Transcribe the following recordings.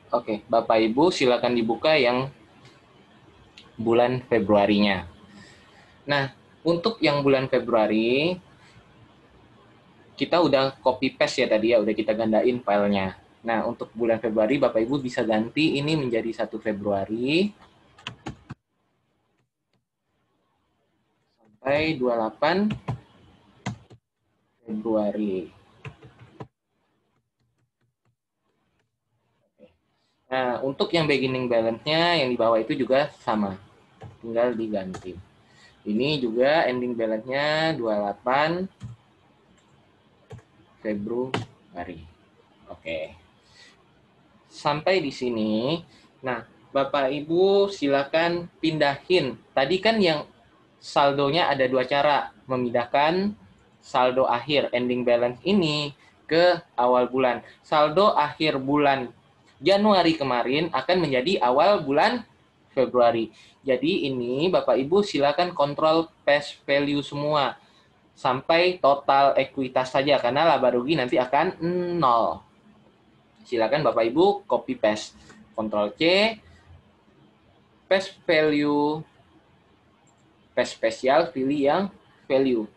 Oke, Bapak Ibu silakan dibuka yang bulan Februarinya. Nah, untuk yang bulan Februari, kita udah copy paste ya tadi ya, udah kita gandain filenya. Nah, untuk bulan Februari, Bapak Ibu bisa ganti ini menjadi 1 Februari sampai 28 Februari. Nah, untuk yang beginning balance-nya yang di bawah itu juga sama, tinggal diganti. Ini juga ending balance-nya 28 Februari. Oke. Sampai di sini. Nah, Bapak Ibu silakan pindahin. Tadi kan yang saldonya ada dua cara, memindahkan saldo akhir ending balance ini ke awal bulan. Saldo akhir bulan Januari kemarin akan menjadi awal bulan Februari. Jadi ini Bapak Ibu silakan kontrol cash value semua sampai total ekuitas saja karena laba rugi nanti akan 0. Silakan Bapak Ibu copy paste. Ctrl C, paste value, paste spesial, pilih yang value.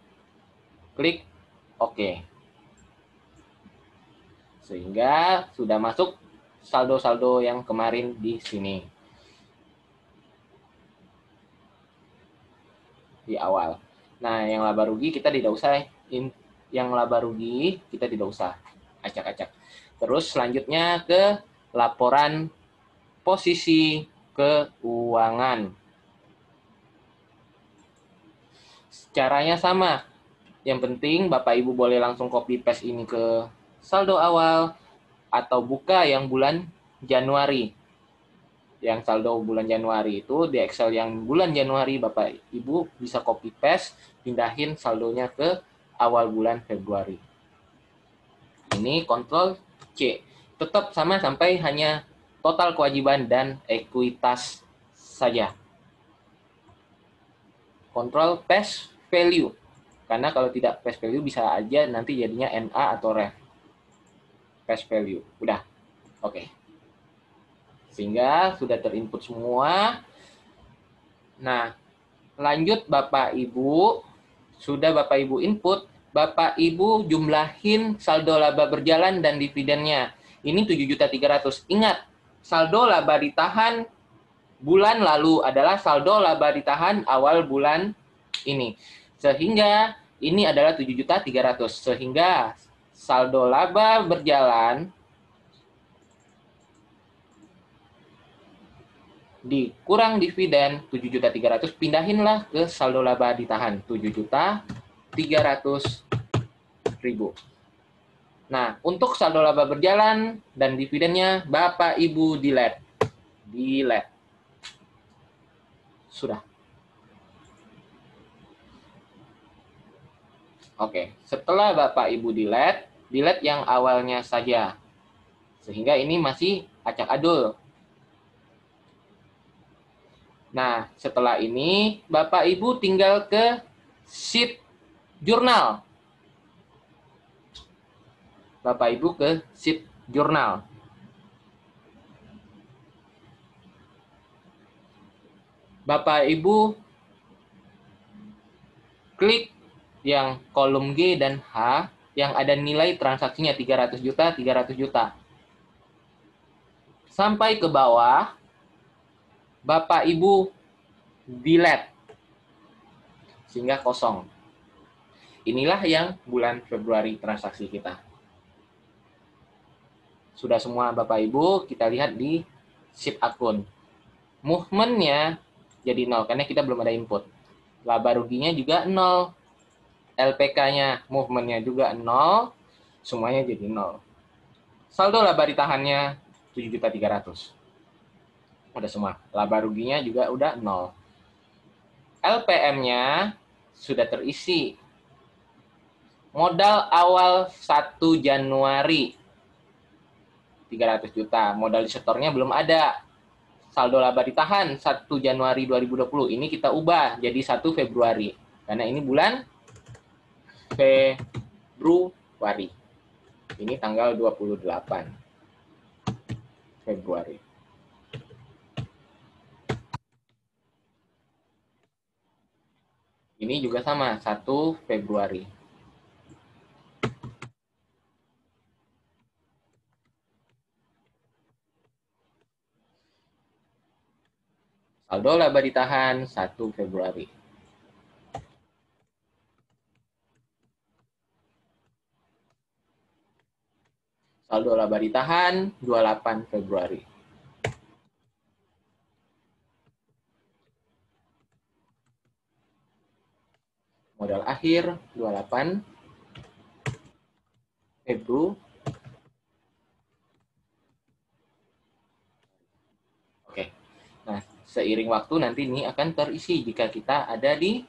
Klik OK. Sehingga sudah masuk saldo-saldo yang kemarin di sini. Di awal. Nah, yang laba rugi kita tidak usah acak-acak. Terus selanjutnya ke laporan posisi keuangan. Caranya sama. Yang penting Bapak Ibu boleh langsung copy paste ini ke saldo awal atau buka yang bulan Januari. Yang saldo bulan Januari itu di Excel yang bulan Januari Bapak Ibu bisa copy paste, pindahin saldonya ke awal bulan Februari. Ini Ctrl C. Tetap sama sampai hanya total kewajiban dan ekuitas saja. Ctrl paste value. Karena kalau tidak paste value bisa aja nanti jadinya NA atau ref. Paste value. Udah. Oke. Sehingga sudah terinput semua. Nah, lanjut Bapak Ibu. Sudah Bapak Ibu input. Bapak Ibu jumlahin saldo laba berjalan dan dividennya. Ini 7.300.000. Ingat, saldo laba ditahan bulan lalu adalah saldo laba ditahan awal bulan ini. Sehingga ini adalah 7.300.000. Sehingga saldo laba berjalan dikurang dividen 7.300.000, pindahinlah ke saldo laba ditahan 7.300.000. Nah, untuk saldo laba berjalan dan dividennya Bapak Ibu delete. Sudah. Oke, setelah Bapak Ibu delete yang awalnya saja. Sehingga ini masih acak adul. Nah, setelah ini Bapak Ibu tinggal ke sheet jurnal. Bapak Ibu ke sheet jurnal. Bapak Ibu klik yang kolom G dan H yang ada nilai transaksinya 300 juta, 300 juta. Sampai ke bawah, Bapak Ibu delete. Sehingga kosong. Inilah yang bulan Februari transaksi kita. Sudah semua Bapak Ibu, kita lihat di sheet akun. Movement-nya jadi 0, karena kita belum ada input. Laba ruginya juga 0. LPK-nya, movement-nya juga 0. Semuanya jadi 0. Saldo laba ditahannya 7.300.000. Udah semua. Laba ruginya juga udah 0. LPM-nya sudah terisi. Modal awal 1 Januari 300 juta. Modal disetornya belum ada. Saldo laba ditahan 1 Januari 2020. Ini kita ubah jadi 1 Februari. Karena ini bulan Februari. Ini tanggal 28 Februari. Ini juga sama, 1 Februari. Saldo laba ditahan 1 Februari. Saldo laba ditahan 28 Februari. Modal akhir 28 Februari. Oke. Nah, seiring waktu nanti ini akan terisi jika kita ada di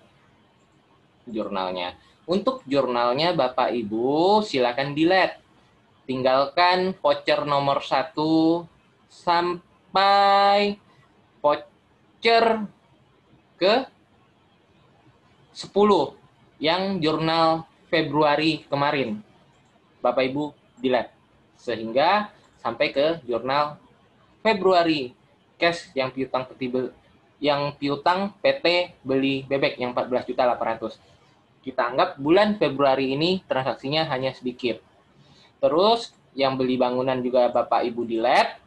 jurnalnya. Untuk jurnalnya Bapak Ibu silakan delete. Tinggalkan voucher nomor 1 sampai voucher ke 10 yang jurnal Februari kemarin. Bapak Ibu delete. Sehingga sampai ke jurnal Februari cash yang piutang PT beli bebek yang 14.800.000. Kita anggap bulan Februari ini transaksinya hanya sedikit. Terus yang beli bangunan juga Bapak Ibu delete.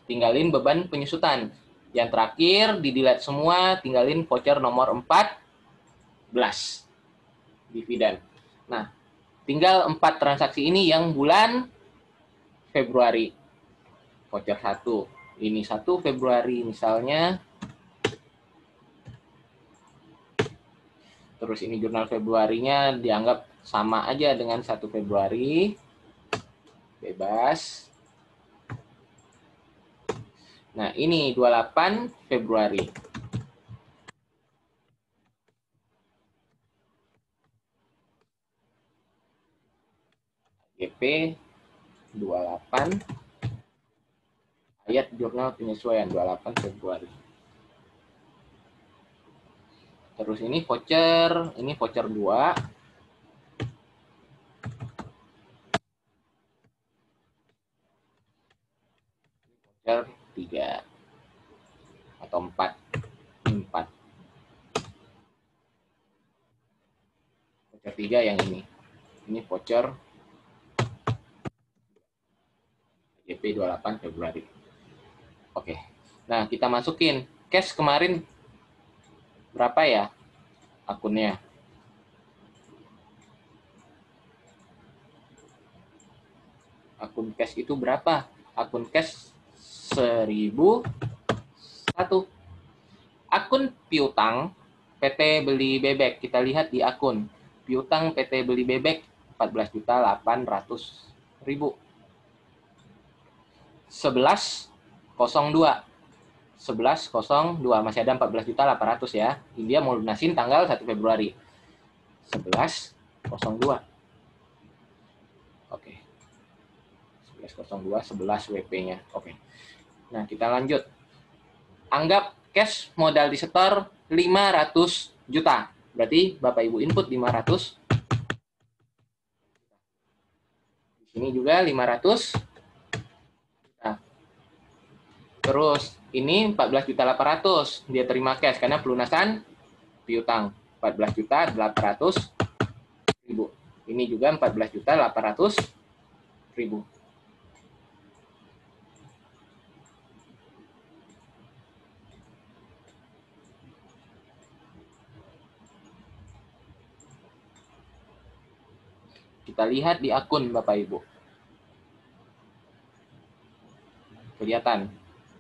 Tinggalin beban penyusutan. Yang terakhir di delete semua, tinggalin voucher nomor 14 dividen. Nah, tinggal 4 transaksi ini yang bulan Februari. Voucher 1. Ini 1 Februari misalnya. Terus ini jurnal Februarinya dianggap sama aja dengan 1 Februari. Bebas. Nah, ini 28 Februari. GP 28 ayat jurnal penyesuaian 28 Februari. Terus ini voucher 2. Voucher 3 atau 4. 4. Voucher 3 yang ini. Ini voucher GP 28 Februari. Oke. Nah, kita masukin cash kemarin berapa ya akunnya? Akun cash itu berapa? Akun cash 1001. Akun piutang PT Beli Bebek, kita lihat di akun piutang PT Beli Bebek 14.800.000. 11.02 masih ada 14.800.000 ya. Dia mau lunasin tanggal 1 Februari. 11.02. Oke. 11.02 11 WP-nya. Oke. Nah, kita lanjut. Anggap cash modal disetor 500 juta. Berarti Bapak Ibu input 500. Di sini juga 500. Nah. Terus ini 14.800.000 dia terima cash karena pelunasan piutang 14.800.000. Ini juga 14.800.000. Kita lihat di akun Bapak Ibu. Kelihatan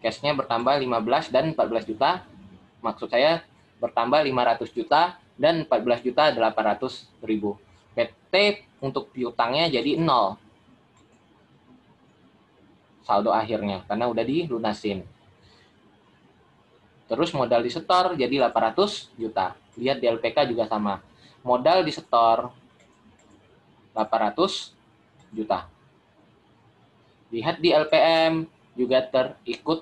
cash-nya bertambah 15 dan 14 juta. Maksud saya bertambah 500 juta dan 14.800.000. PT untuk piutangnya jadi 0. Saldo akhirnya karena udah dilunasin. Terus modal disetor jadi 800 juta. Lihat di LPK juga sama. Modal disetor 800 juta. Lihat di LPM juga terikut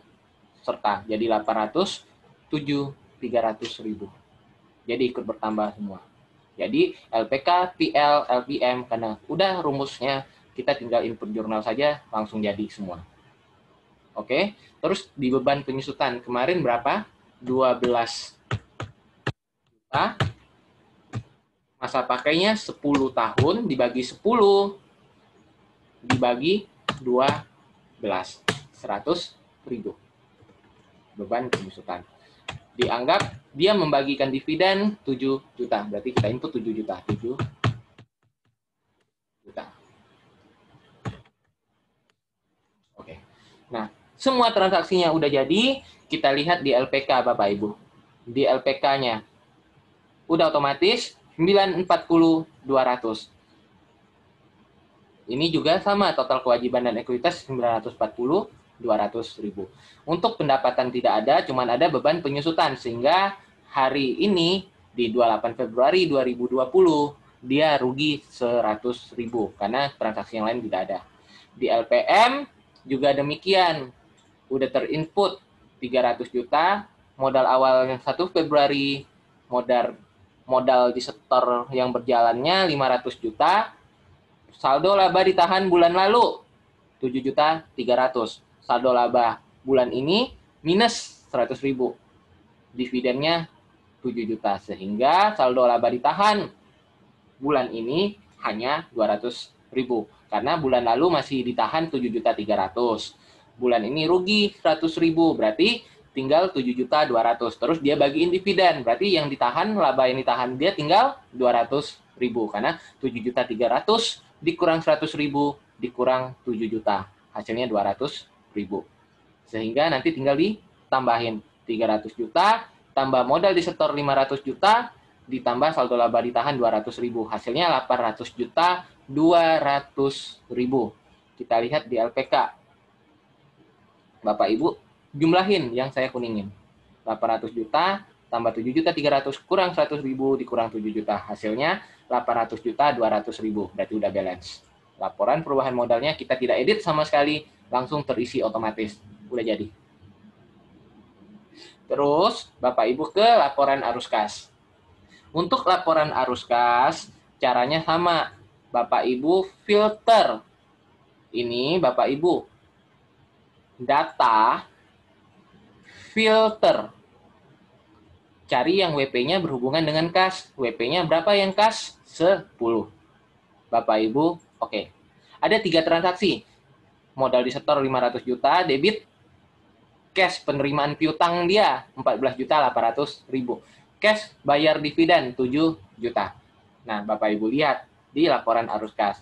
serta jadi 807.300.000. Jadi ikut bertambah semua. Jadi LPK, PL, LPM karena udah rumusnya kita tinggal input jurnal saja, langsung jadi semua. Oke, terus di beban penyusutan kemarin berapa? 12 juta. Masa pakainya 10 tahun dibagi 10 dibagi 12, 100.000 beban penyusutan. Dianggap dia membagikan dividen 7 juta. Berarti kita input 7 juta. 7 juta. Oke. Nah, semua transaksinya udah jadi. Kita lihat di LPK, Bapak Ibu. Di LPK-nya udah otomatis 940.200. Ini juga sama, total kewajiban dan ekuitas 940.200.000. Untuk pendapatan tidak ada, cuman ada beban penyusutan, sehingga hari ini di 28 Februari 2020 dia rugi 100.000 karena transaksi yang lain tidak ada. Di LPM juga demikian, udah terinput 300 juta, modal awal 1 Februari, modal di setor yang berjalannya 500 juta, saldo laba ditahan bulan lalu 7.300.000. Saldo laba bulan ini minus 100.000. Dividennya 7 juta, sehingga saldo laba ditahan bulan ini hanya 200.000 karena bulan lalu masih ditahan 7.300.000. Bulan ini rugi 100.000, berarti tinggal 7.200.000. Terus dia bagiin dividen, berarti yang ditahan, laba yang ditahan dia tinggal 200.000 karena 7.300.000 dikurang 100.000 dikurang 7 juta, hasilnya 200.000. Sehingga nanti tinggal ditambahin 300 juta tambah modal disetor 500 juta ditambah saldo laba ditahan 200.000, hasilnya 800 juta 200.000. Kita lihat di LPK. Bapak Ibu jumlahin yang saya kuningin. 800 juta tambah 7.300.000 kurang 100.000 dikurang 7 juta, hasilnya 800 juta 200.000, berarti udah balance. Laporan perubahan modalnya kita tidak edit sama sekali, langsung terisi otomatis, udah jadi. Terus Bapak Ibu ke laporan arus kas. Untuk laporan arus kas, caranya sama. Bapak Ibu filter. Ini Bapak Ibu, data, filter. Cari yang WP-nya berhubungan dengan kas. WP-nya berapa yang kas? 10. Bapak Ibu, oke. Ada 3 transaksi. Modal disetor 500 juta, debit cash penerimaan piutang dia 14.800.000. Cash bayar dividen 7 juta. Nah, Bapak Ibu lihat di laporan arus kas.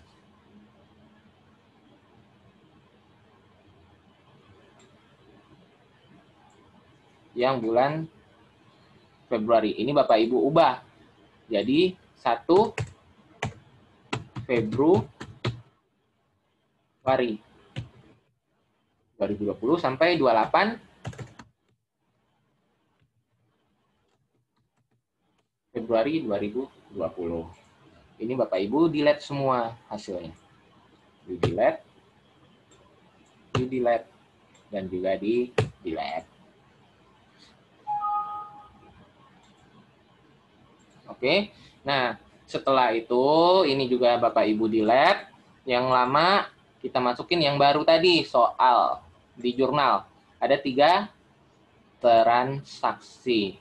Yang bulan Februari. Ini Bapak Ibu ubah. Jadi 1 Februari 2020 sampai 28 Februari 2020. Ini Bapak Ibu delete semua hasilnya. Di delete, dan juga di delete. Oke, nah setelah itu ini juga Bapak Ibu delete. Yang lama kita masukin yang baru tadi, soal di jurnal. Ada 3 transaksi.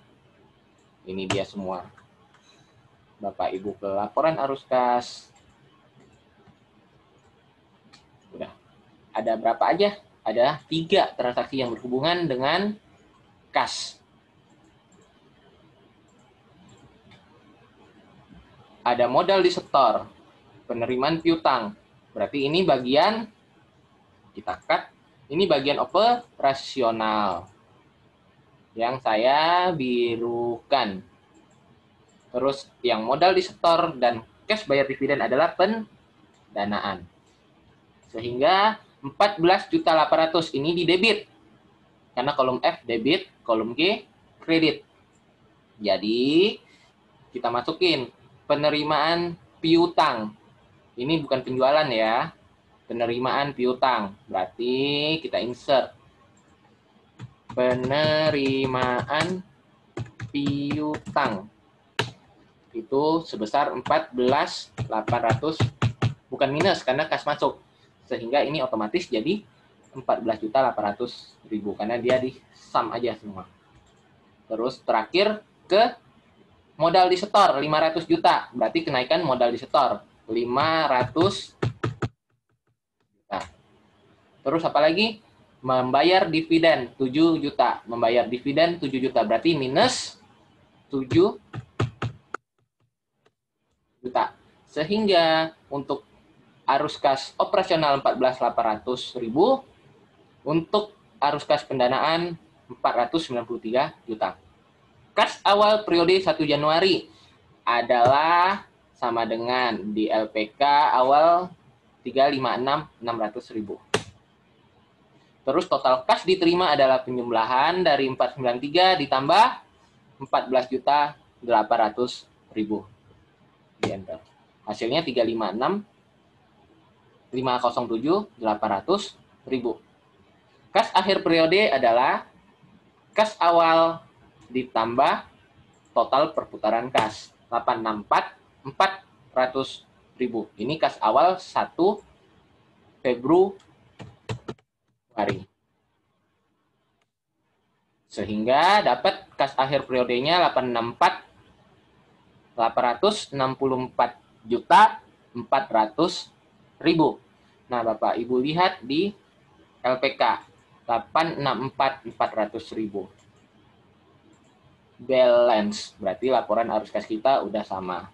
Ini dia semua. Bapak Ibu ke laporan arus kas. Udah. Ada berapa aja? Ada 3 transaksi yang berhubungan dengan kas. Ada modal disetor, penerimaan piutang. Berarti ini bagian, kita cut, ini bagian operasional. Yang saya birukan. Terus yang modal disetor dan cash bayar dividen adalah pendanaan. Sehingga 14.800.000 ini di debit. Karena kolom F debit, kolom G kredit. Jadi kita masukin penerimaan piutang. Ini bukan penjualan ya. Penerimaan piutang. Berarti kita insert penerimaan piutang. Itu sebesar 14.800.000. bukan minus karena kas masuk. Sehingga ini otomatis jadi 14.800.000 karena dia di sum aja semua. Terus terakhir ke modal disetor 500 juta. Berarti kenaikan modal disetor 500 juta. Terus apa lagi? Membayar dividen 7 juta. Membayar dividen 7 juta. Berarti minus 7 juta. Sehingga untuk arus kas operasional 14.800.000, untuk arus kas pendanaan 493 juta. Kas awal periode 1 Januari adalah sama dengan di LPK awal 356.600.000. Terus total kas diterima adalah penjumlahan dari 493 ditambah 14.800.000. Hasilnya 356.507.800.000. Kas akhir periode adalah kas awal ditambah total perputaran kas 864.400.000. Ini kas awal 1 Februari. Sehingga dapat kas akhir periodenya 864.400.000. Nah, Bapak Ibu lihat di LPK 864.400.000. Balance, berarti laporan arus kas kita udah sama.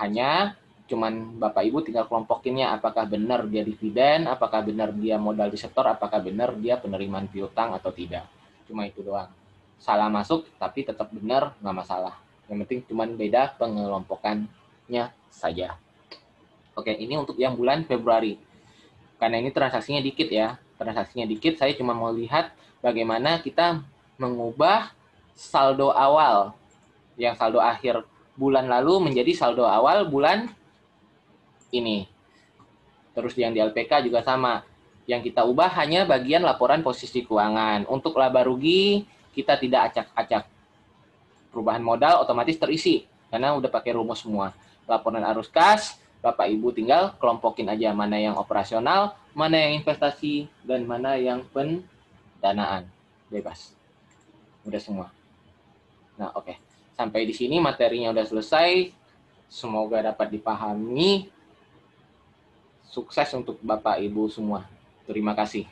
Hanya cuman Bapak Ibu tinggal kelompokinnya, apakah benar dia dividen, apakah benar dia modal disetor, apakah benar dia penerimaan piutang atau tidak. Cuma itu doang. Salah masuk tapi tetap benar, nggak masalah. Yang penting cuman beda pengelompokannya saja. Oke, ini untuk yang bulan Februari. Karena ini transaksinya dikit ya. Transaksinya dikit, saya cuma mau lihat bagaimana kita mengubah saldo awal yang saldo akhir bulan lalu menjadi saldo awal bulan ini. Terus yang di LPK juga sama. Yang kita ubah hanya bagian laporan posisi keuangan. Untuk laba rugi kita tidak acak-acak. Perubahan modal otomatis terisi karena udah pakai rumus semua. Laporan arus kas, Bapak Ibu tinggal kelompokin aja mana yang operasional, mana yang investasi, dan mana yang pendanaan. Bebas. Udah semua. Nah, oke. Sampai di sini materinya udah selesai. Semoga dapat dipahami. Sukses untuk Bapak Ibu semua. Terima kasih.